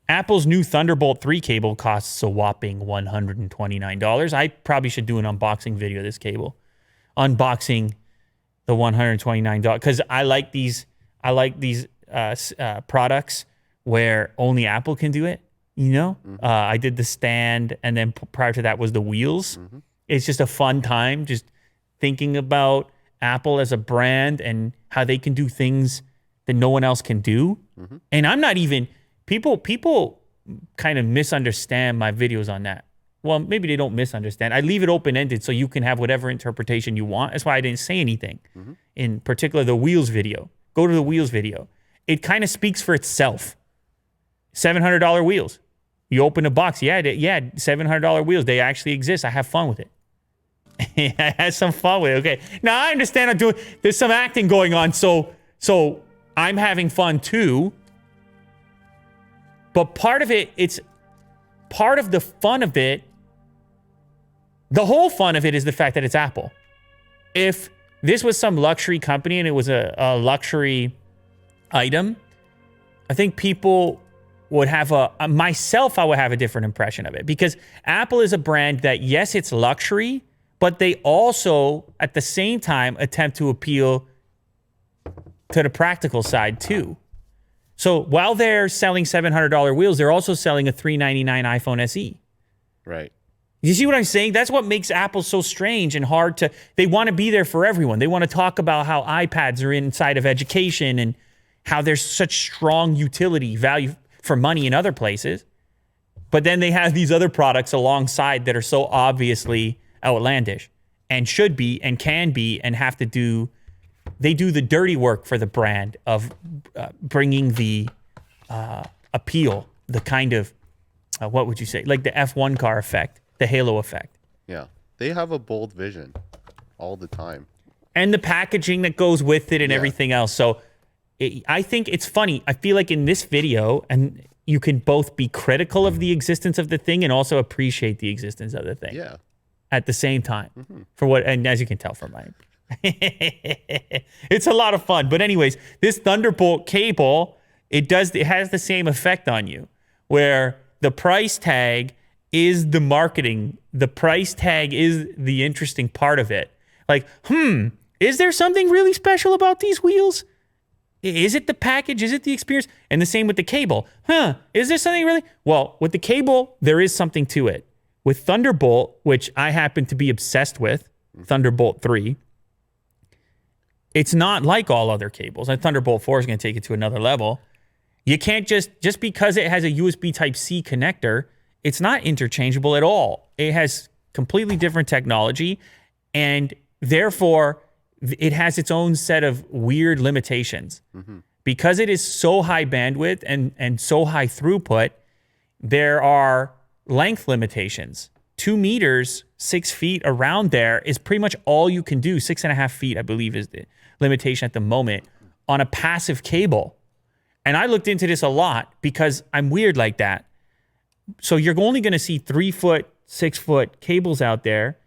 Apple's new Thunderbolt 3 cable costs a whopping $129. I probably should do an unboxing video of this cable. Unboxing the $129 because I like these products where only Apple can do it. You know, I did the stand, and then prior to that was the wheels. It's just a fun time, just thinking about Apple as a brand and how they can do things that no one else can do. And I'm not even people kind of misunderstand my videos on that. Well, maybe they don't misunderstand. I leave it open-ended so you can have whatever interpretation you want. That's why I didn't say anything. In particular, the wheels video. Go to the wheels video. It kind of speaks for itself. $700 wheels. You open a box. Yeah, $700 wheels. They actually exist. I have fun with it. I had some fun with it. Okay. Now, I understand there's some acting going on, so I'm having fun too. But part of it, it's part of the fun of it. The whole fun of it is the fact that it's Apple. If this was some luxury company and it was a luxury item, I think people would have I would have a different impression of it, because Apple is a brand that, yes, it's luxury, but they also, at the same time, attempt to appeal to the practical side too. So while they're selling $700 wheels, they're also selling a $399 iPhone SE. Right. You see what I'm saying? That's what makes Apple so strange and hard to... They want to be there for everyone. They want to talk about how iPads are inside of education and how there's such strong utility value for money in other places. But then they have these other products alongside that are so obviously outlandish and should be and can be and have to do... They do the dirty work for the brand of bringing the appeal, the kind of, what would you say? Like the F1 car effect, the halo effect. Yeah. They have a bold vision all the time. And the packaging that goes with it and everything else. So I think it's funny. I feel like in this video, and you can both be critical of the existence of the thing and also appreciate the existence of the thing. Yeah. At the same time. And as you can tell from my... It's a lot of fun. But anyways, this Thunderbolt cable, it has the same effect on you, where the price tag is the marketing. The price tag is the interesting part of it. Like, is there something really special about these wheels? Is it the package? Is it the experience? And the same with the cable. Is there something really? Well, with the cable, there is something to it. With Thunderbolt, which I happen to be obsessed with, Thunderbolt 3, it's not like all other cables. And Thunderbolt 4 is going to take it to another level. You can't just because it has a USB Type-C connector, it's not interchangeable at all. It has completely different technology, and therefore it has its own set of weird limitations. Because it is so high bandwidth and so high throughput, there are length limitations. 2 meters, 6 feet around there is pretty much all you can do. 6.5 feet, I believe, is the limitation at the moment on a passive cable. And I looked into this a lot because I'm weird like that. So you're only going to see 3 foot, 6 foot cables out there,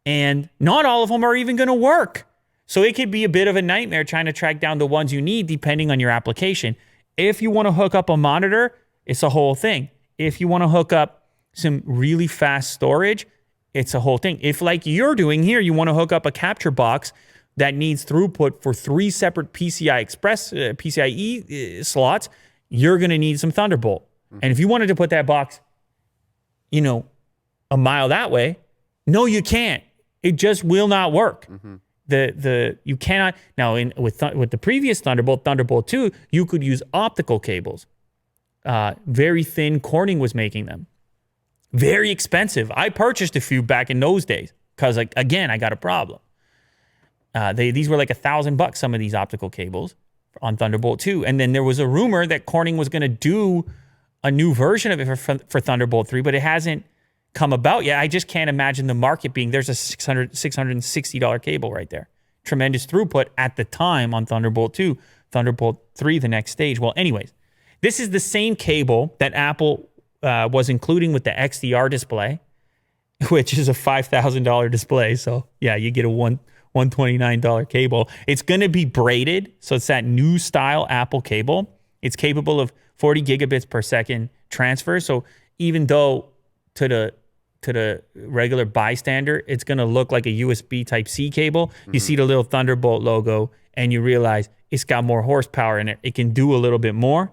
and not all of them are even going to work. So it could be a bit of a nightmare trying to track down the ones you need depending on your application. If you want to hook up a monitor, it's a whole thing. If you want to hook up some really fast storage, it's a whole thing. If, like you're doing here, you want to hook up a capture box that needs throughput for 3 separate PCIe slots, you're going to need some Thunderbolt. And if you wanted to put that box, a mile that way, no, you can't. It just will not work. You cannot now with the previous Thunderbolt 2, you could use optical cables. Very thin. Corning was making them. Very expensive. I purchased a few back in those days because, again, I got a problem. These were like $1,000, some of these optical cables on Thunderbolt 2. And then there was a rumor that Corning was going to do a new version of it for Thunderbolt 3, but it hasn't come about yet. I just can't imagine the market being, there's a $660 cable right there. Tremendous throughput at the time on Thunderbolt 2. Thunderbolt 3, the next stage. Well, anyways, this is the same cable that Apple was including with the XDR display, which is a $5,000 display. So yeah, you get a $129 cable. It's going to be braided. So it's that new style Apple cable. It's capable of 40 gigabits per second transfer. So even though to the regular bystander, it's going to look like a USB Type-C cable, you see the little Thunderbolt logo and you realize it's got more horsepower in it. It can do a little bit more.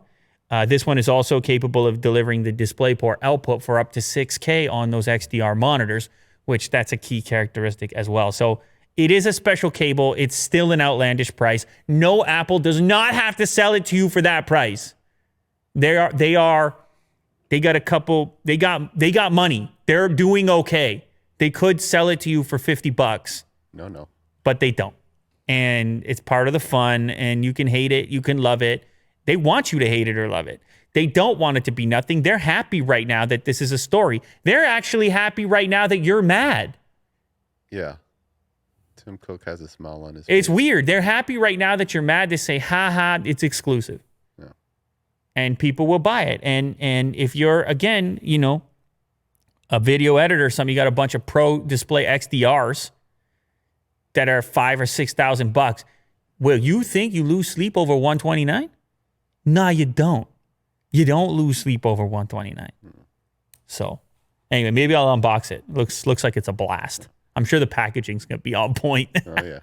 This one is also capable of delivering the DisplayPort output for up to 6K on those XDR monitors, which that's a key characteristic as well. So it is a special cable. It's still an outlandish price. No, Apple does not have to sell it to you for that price. They got money. They're doing okay. They could sell it to you for $50. No. But they don't. And it's part of the fun, and you can hate it, you can love it. They want you to hate it or love it. They don't want it to be nothing. They're happy right now that this is a story. They're actually happy right now that you're mad. Yeah. Tim Cook has a smile on his It's face. weird. They're happy right now that you're mad. They say, ha ha, it's exclusive. Yeah. And people will buy it. And if you're, again, you know, a video editor or something, you got a bunch of Pro Display XDRs that are $5,000 or $6,000. Will you think you lose sleep over 129? Nah, you don't. You don't lose sleep over 129. So anyway, maybe I'll unbox it. Looks like it's a blast. I'm sure the packaging's going to be on point. Oh, yeah.